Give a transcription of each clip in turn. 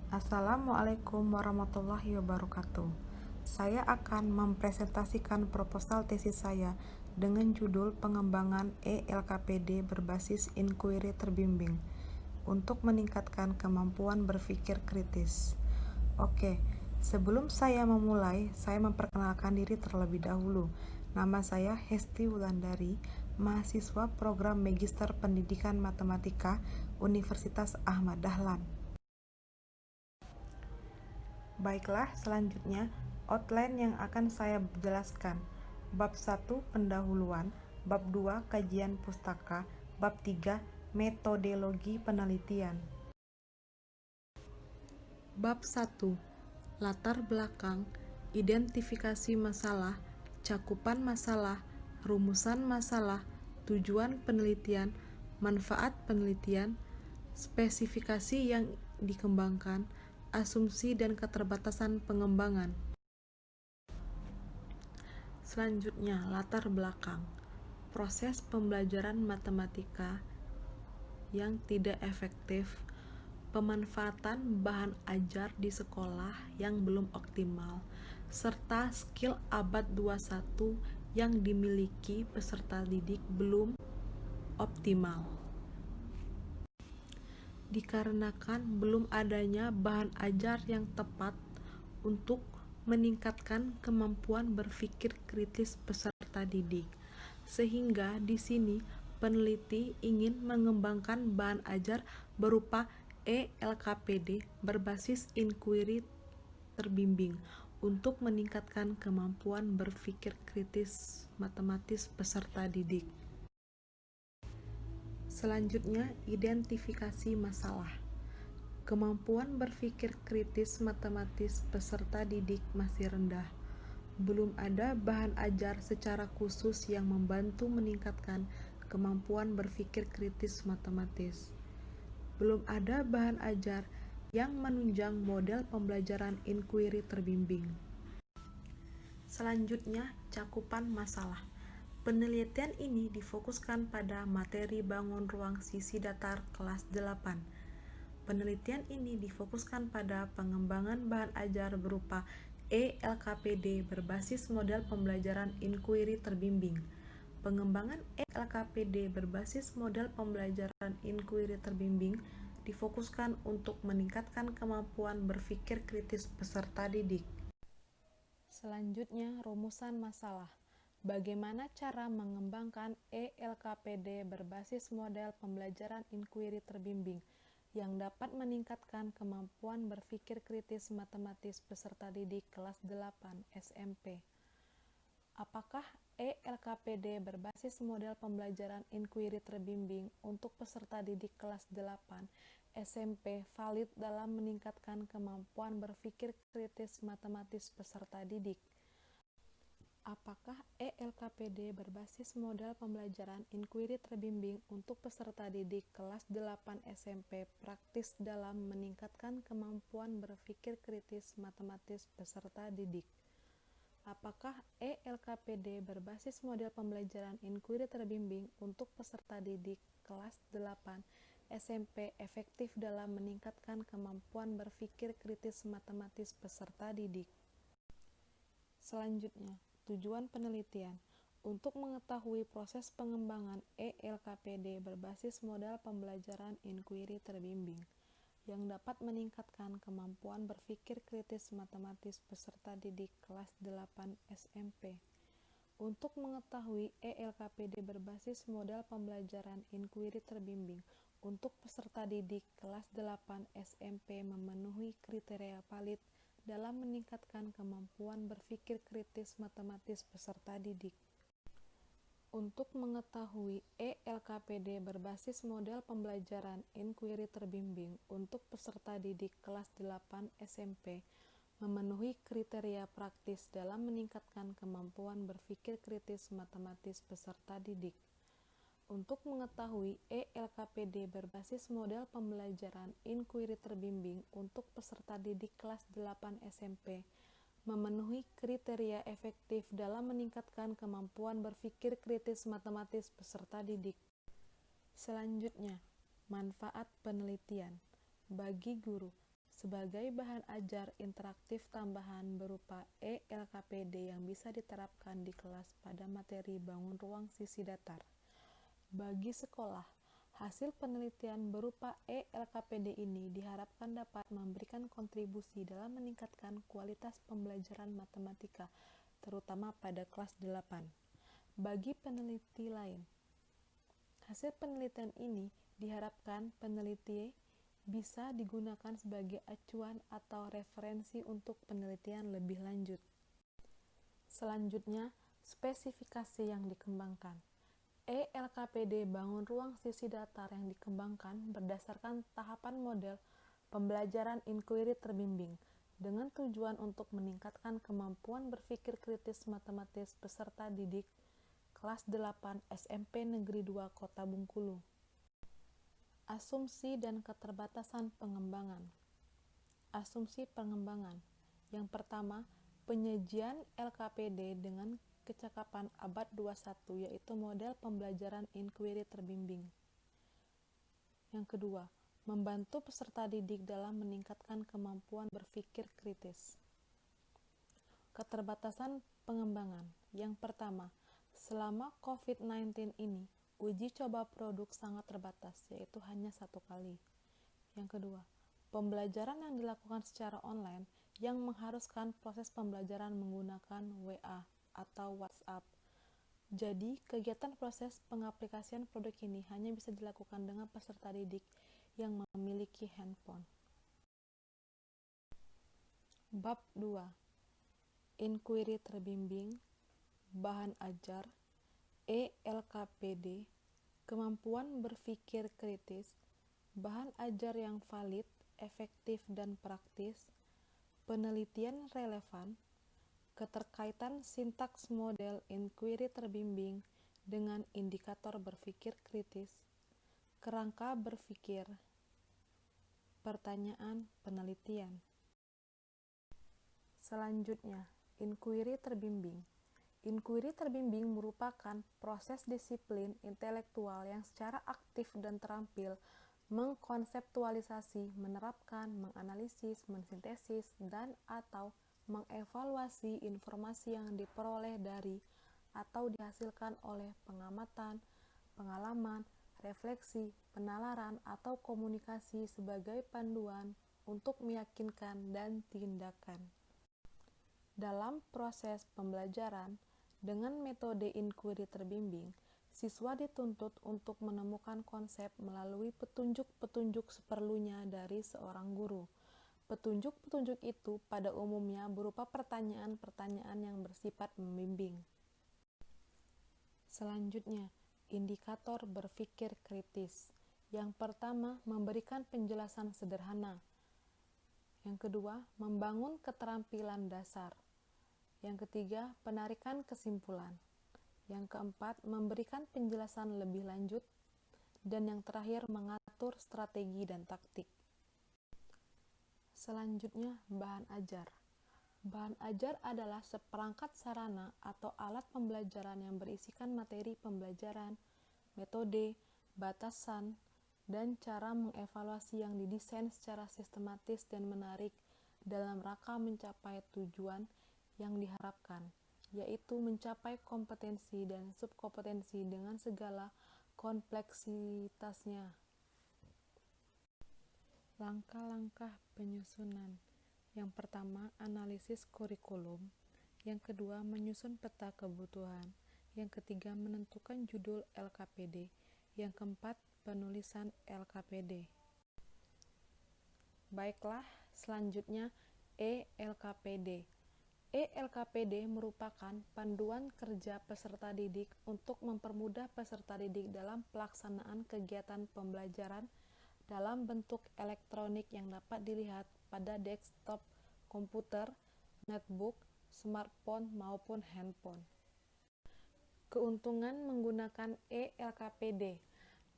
Assalamualaikum warahmatullahi wabarakatuh. Saya akan mempresentasikan proposal tesis saya dengan judul Pengembangan ELKPD berbasis inquiry terbimbing untuk meningkatkan kemampuan berpikir kritis. Oke, sebelum saya memulai, saya memperkenalkan diri terlebih dahulu. Nama saya Hesti Wulandari, mahasiswa program Magister Pendidikan Matematika Universitas Ahmad Dahlan. Baiklah, selanjutnya outline yang akan saya jelaskan. Bab 1 pendahuluan, bab 2 kajian pustaka, bab 3 metodologi penelitian. Bab 1 latar belakang, identifikasi masalah, cakupan masalah, rumusan masalah, tujuan penelitian, manfaat penelitian, spesifikasi yang dikembangkan, asumsi dan keterbatasan pengembangan. Selanjutnya, latar belakang. Proses pembelajaran matematika yang tidak efektif, pemanfaatan bahan ajar di sekolah yang belum optimal, serta skill abad 21 yang dimiliki peserta didik belum optimal. Dikarenakan belum adanya bahan ajar yang tepat untuk meningkatkan kemampuan berpikir kritis peserta didik, sehingga di sini peneliti ingin mengembangkan bahan ajar berupa ELKPD berbasis inquiry terbimbing untuk meningkatkan kemampuan berpikir kritis matematis peserta didik. Selanjutnya, identifikasi masalah. Kemampuan berpikir kritis matematis peserta didik masih rendah. Belum ada bahan ajar secara khusus yang membantu meningkatkan kemampuan berpikir kritis matematis. Belum ada bahan ajar yang menunjang model pembelajaran inquiry terbimbing. Selanjutnya, cakupan masalah. Penelitian ini difokuskan pada materi bangun ruang sisi datar kelas 8. Penelitian ini difokuskan pada pengembangan bahan ajar berupa ELKPD berbasis model pembelajaran inquiry terbimbing. Pengembangan ELKPD berbasis model pembelajaran inquiry terbimbing difokuskan untuk meningkatkan kemampuan berpikir kritis peserta didik. Selanjutnya, rumusan masalah. Bagaimana cara mengembangkan ELKPD berbasis model pembelajaran inquiry terbimbing yang dapat meningkatkan kemampuan berpikir kritis matematis peserta didik kelas 8 SMP. Apakah ELKPD berbasis model pembelajaran inquiry terbimbing untuk peserta didik kelas 8 SMP valid dalam meningkatkan kemampuan berpikir kritis matematis peserta didik? Apakah ELKPD berbasis model pembelajaran inquiry terbimbing untuk peserta didik kelas 8 SMP praktis dalam meningkatkan kemampuan berpikir kritis matematis peserta didik? Apakah ELKPD berbasis model pembelajaran inquiry terbimbing untuk peserta didik kelas 8 SMP efektif dalam meningkatkan kemampuan berpikir kritis matematis peserta didik? Selanjutnya, tujuan penelitian. Untuk mengetahui proses pengembangan ELKPD berbasis model pembelajaran inquiry terbimbing yang dapat meningkatkan kemampuan berpikir kritis matematis peserta didik kelas 8 SMP. Untuk mengetahui ELKPD berbasis model pembelajaran inquiry terbimbing untuk peserta didik kelas 8 SMP memenuhi kriteria valid dalam meningkatkan kemampuan berpikir kritis matematis peserta didik. Untuk mengetahui ELKPD berbasis model pembelajaran inquiry terbimbing untuk peserta didik kelas 8 SMP memenuhi kriteria praktis dalam meningkatkan kemampuan berpikir kritis matematis peserta didik. Untuk mengetahui ELKPD berbasis model pembelajaran inquiry terbimbing untuk peserta didik kelas 8 SMP memenuhi kriteria efektif dalam meningkatkan kemampuan berpikir kritis matematis peserta didik. Selanjutnya, manfaat penelitian. Bagi guru, sebagai bahan ajar interaktif tambahan berupa e-LKPD yang bisa diterapkan di kelas pada materi bangun ruang sisi datar. Bagi sekolah, hasil penelitian berupa e-LKPD ini diharapkan dapat memberikan kontribusi dalam meningkatkan kualitas pembelajaran matematika, terutama pada kelas 8. Bagi peneliti lain, hasil penelitian ini diharapkan peneliti bisa digunakan sebagai acuan atau referensi untuk penelitian lebih lanjut. Selanjutnya, spesifikasi yang dikembangkan. e-LKPD bangun ruang sisi datar yang dikembangkan berdasarkan tahapan model pembelajaran inquiry terbimbing dengan tujuan untuk meningkatkan kemampuan berpikir kritis matematis peserta didik kelas 8 SMP Negeri 2 Kota Bengkulu. Asumsi dan keterbatasan pengembangan. Asumsi pengembangan. Yang pertama, penyajian LKPD dengan kecakapan abad 21 yaitu model pembelajaran inquiry terbimbing. Yang kedua, membantu peserta didik dalam meningkatkan kemampuan berpikir kritis. Keterbatasan pengembangan. Yang pertama, selama COVID-19 ini, uji coba produk sangat terbatas, yaitu hanya 1 kali. Yang kedua, pembelajaran yang dilakukan secara online yang mengharuskan proses pembelajaran menggunakan WA atau WhatsApp. Jadi, kegiatan proses pengaplikasian produk ini hanya bisa dilakukan dengan peserta didik yang memiliki handphone. Bab 2. Inquiry terbimbing, bahan ajar, e-LKPD, kemampuan berpikir kritis, bahan ajar yang valid, efektif dan praktis, penelitian relevan, keterkaitan sintaks model inquiry terbimbing dengan indikator berpikir kritis, kerangka berpikir, pertanyaan penelitian. Selanjutnya, inquiry terbimbing. Inquiry terbimbing merupakan proses disiplin intelektual yang secara aktif dan terampil mengkonseptualisasi, menerapkan, menganalisis, mensintesis, dan atau mengevaluasi informasi yang diperoleh dari atau dihasilkan oleh pengamatan, pengalaman, refleksi, penalaran, atau komunikasi sebagai panduan untuk meyakinkan dan tindakan. Dalam proses pembelajaran, dengan metode inquiry terbimbing, siswa dituntut untuk menemukan konsep melalui petunjuk-petunjuk seperlunya dari seorang guru. Petunjuk-petunjuk itu pada umumnya berupa pertanyaan-pertanyaan yang bersifat membimbing. Selanjutnya, indikator berpikir kritis. Yang pertama, memberikan penjelasan sederhana. Yang kedua, membangun keterampilan dasar. Yang ketiga, penarikan kesimpulan. Yang keempat, memberikan penjelasan lebih lanjut. Dan yang terakhir, mengatur strategi dan taktik. Selanjutnya, bahan ajar. Bahan ajar adalah seperangkat sarana atau alat pembelajaran yang berisikan materi pembelajaran, metode, batasan, dan cara mengevaluasi yang didesain secara sistematis dan menarik dalam rangka mencapai tujuan yang diharapkan, yaitu mencapai kompetensi dan subkompetensi dengan segala kompleksitasnya. Langkah-langkah penyusunan. Yang pertama, analisis kurikulum. Yang kedua, menyusun peta kebutuhan. Yang ketiga, menentukan judul LKPD. Yang keempat, penulisan LKPD. Baiklah, selanjutnya e-LKPD. e-LKPD merupakan panduan kerja peserta didik untuk mempermudah peserta didik dalam pelaksanaan kegiatan pembelajaran dalam bentuk elektronik yang dapat dilihat pada desktop komputer, netbook, smartphone, maupun handphone. Keuntungan menggunakan e-LKPD: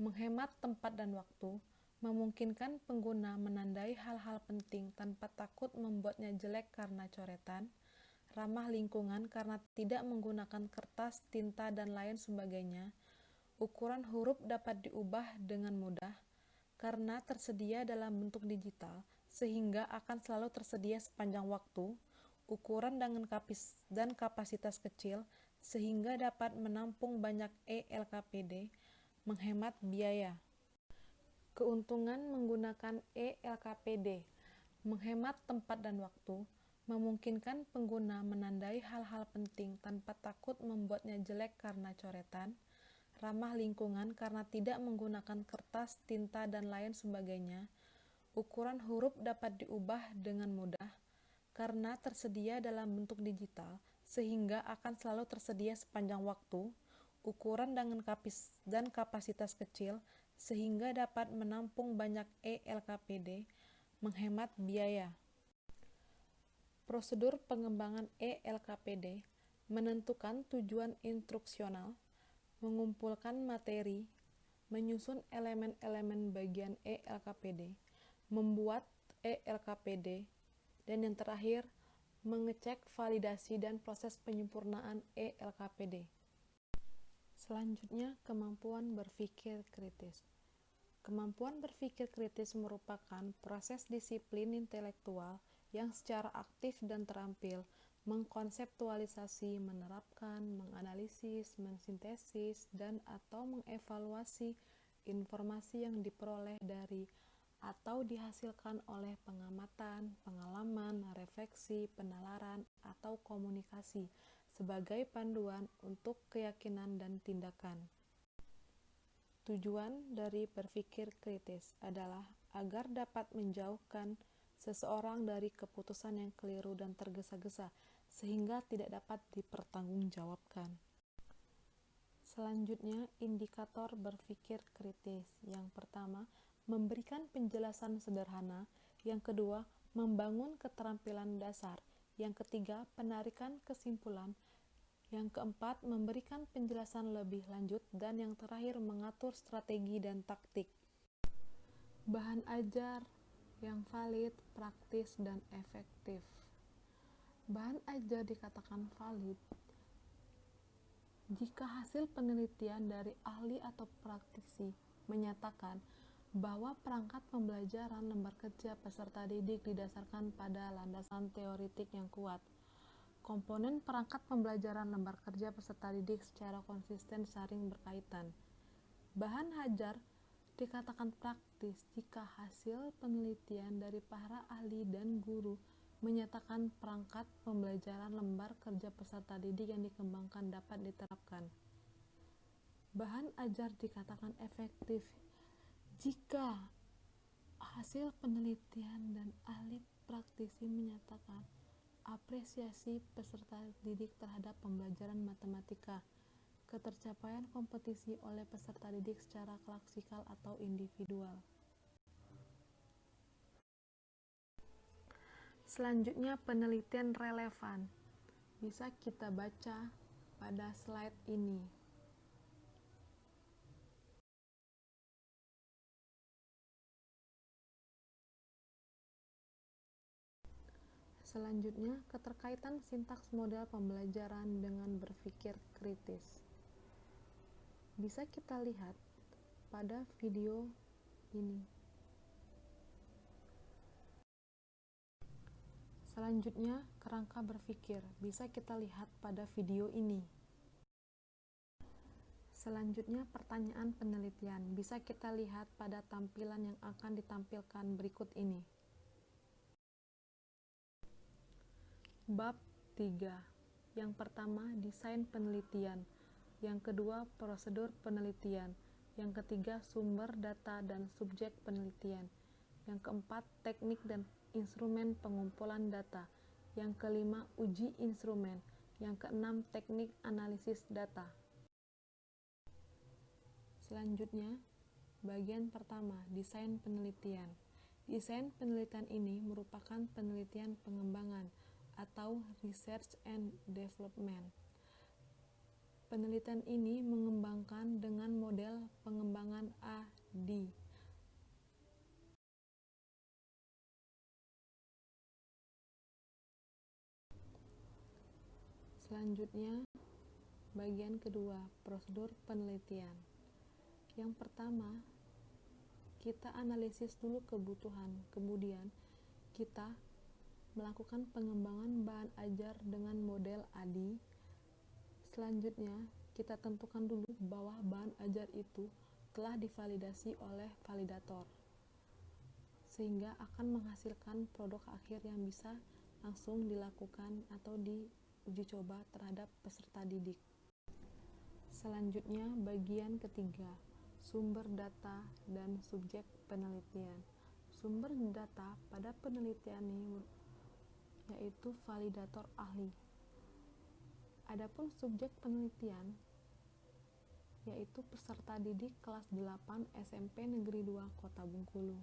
menghemat tempat dan waktu, memungkinkan pengguna menandai hal-hal penting tanpa takut membuatnya jelek karena coretan, ramah lingkungan karena tidak menggunakan kertas, tinta, dan lain sebagainya, ukuran huruf dapat diubah dengan mudah, karena tersedia dalam bentuk digital, sehingga akan selalu tersedia sepanjang waktu, ukuran dan kapasitas kecil, sehingga dapat menampung banyak eLKPD, menghemat biaya. Keuntungan menggunakan eLKPD: menghemat tempat dan waktu, memungkinkan pengguna menandai hal-hal penting tanpa takut membuatnya jelek karena coretan, ramah lingkungan karena tidak menggunakan kertas, tinta, dan lain sebagainya. Ukuran huruf dapat diubah dengan mudah karena tersedia dalam bentuk digital, sehingga akan selalu tersedia sepanjang waktu, ukuran dan kapasitas kecil, sehingga dapat menampung banyak eLKPD, menghemat biaya. Prosedur pengembangan eLKPD: menentukan tujuan instruksional, mengumpulkan materi, menyusun elemen-elemen bagian eLKPD, membuat eLKPD, dan yang terakhir, mengecek validasi dan proses penyempurnaan eLKPD. Selanjutnya, kemampuan berpikir kritis. Kemampuan berpikir kritis merupakan proses disiplin intelektual yang secara aktif dan terampil mengkonseptualisasi, menerapkan, menganalisis, mensintesis, dan/atau mengevaluasi informasi yang diperoleh dari atau dihasilkan oleh pengamatan, pengalaman, refleksi, penalaran, atau komunikasi sebagai panduan untuk keyakinan dan tindakan. Tujuan dari berpikir kritis adalah agar dapat menjauhkan seseorang dari keputusan yang keliru dan tergesa-gesa, sehingga tidak dapat dipertanggungjawabkan. Selanjutnya, indikator berpikir kritis. Yang pertama, memberikan penjelasan sederhana. Yang kedua, membangun keterampilan dasar. Yang ketiga, penarikan kesimpulan. Yang keempat, memberikan penjelasan lebih lanjut. Dan yang terakhir, mengatur strategi dan taktik. Bahan ajar yang valid, praktis, dan efektif. Bahan ajar dikatakan valid jika hasil penelitian dari ahli atau praktisi menyatakan bahwa perangkat pembelajaran lembar kerja peserta didik didasarkan pada landasan teoretik yang kuat. Komponen perangkat pembelajaran lembar kerja peserta didik secara konsisten saling berkaitan. Bahan ajar dikatakan praktis jika hasil penelitian dari para ahli dan guru menyatakan perangkat pembelajaran lembar kerja peserta didik yang dikembangkan dapat diterapkan. Bahan ajar dikatakan efektif jika hasil penelitian dan ahli praktisi menyatakan apresiasi peserta didik terhadap pembelajaran matematika, ketercapaian kompetisi oleh peserta didik secara klassikal atau individual. Selanjutnya, penelitian relevan. Bisa kita baca pada slide ini. Selanjutnya, keterkaitan sintaks model pembelajaran dengan berpikir kritis. Bisa kita lihat pada video ini. Selanjutnya, kerangka berpikir. Bisa kita lihat pada video ini. Selanjutnya, pertanyaan penelitian. Bisa kita lihat pada tampilan yang akan ditampilkan berikut ini. Bab 3. Yang pertama, desain penelitian. Yang kedua, prosedur penelitian. Yang ketiga, sumber data dan subjek penelitian. Yang keempat, teknik dan instrumen pengumpulan data. Yang kelima, uji instrumen. Yang keenam, teknik analisis data. Selanjutnya, bagian pertama, desain penelitian. Desain penelitian ini merupakan penelitian pengembangan atau research and development. Penelitian ini mengembangkan dengan model pengembangan A/D. Selanjutnya, bagian kedua, prosedur penelitian. Yang pertama, kita analisis dulu kebutuhan, kemudian kita melakukan pengembangan bahan ajar dengan model ADI. Selanjutnya, kita tentukan dulu bahwa bahan ajar itu telah divalidasi oleh validator, sehingga akan menghasilkan produk akhir yang bisa langsung dilakukan atau diuji coba terhadap peserta didik. Selanjutnya, bagian ketiga, sumber data dan subjek penelitian. Sumber data pada penelitian ini yaitu validator ahli. Adapun subjek penelitian yaitu peserta didik kelas 8 SMP Negeri 2 Kota Bengkulu.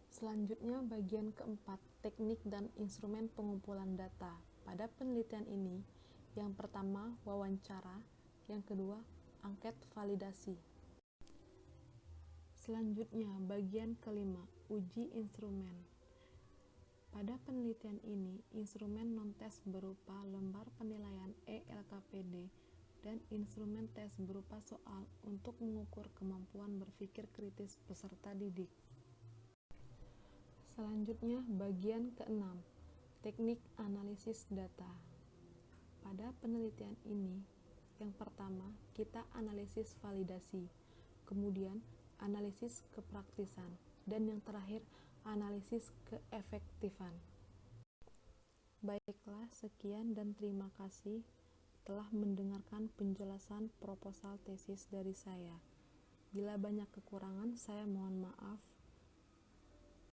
Selanjutnya, bagian keempat, teknik dan instrumen pengumpulan data. Pada penelitian ini, yang pertama wawancara, yang kedua angket validasi. Selanjutnya, bagian kelima, uji instrumen. Pada penelitian ini, instrumen non-tes berupa lembar penilaian ELKPD dan instrumen tes berupa soal untuk mengukur kemampuan berpikir kritis peserta didik. Selanjutnya, bagian keenam, teknik analisis data. Pada penelitian ini, yang pertama, kita analisis validasi, kemudian analisis kepraktisan, dan yang terakhir, analisis keefektifan. Baiklah, sekian dan terima kasih telah mendengarkan penjelasan proposal tesis dari saya. Bila banyak kekurangan, saya mohon maaf.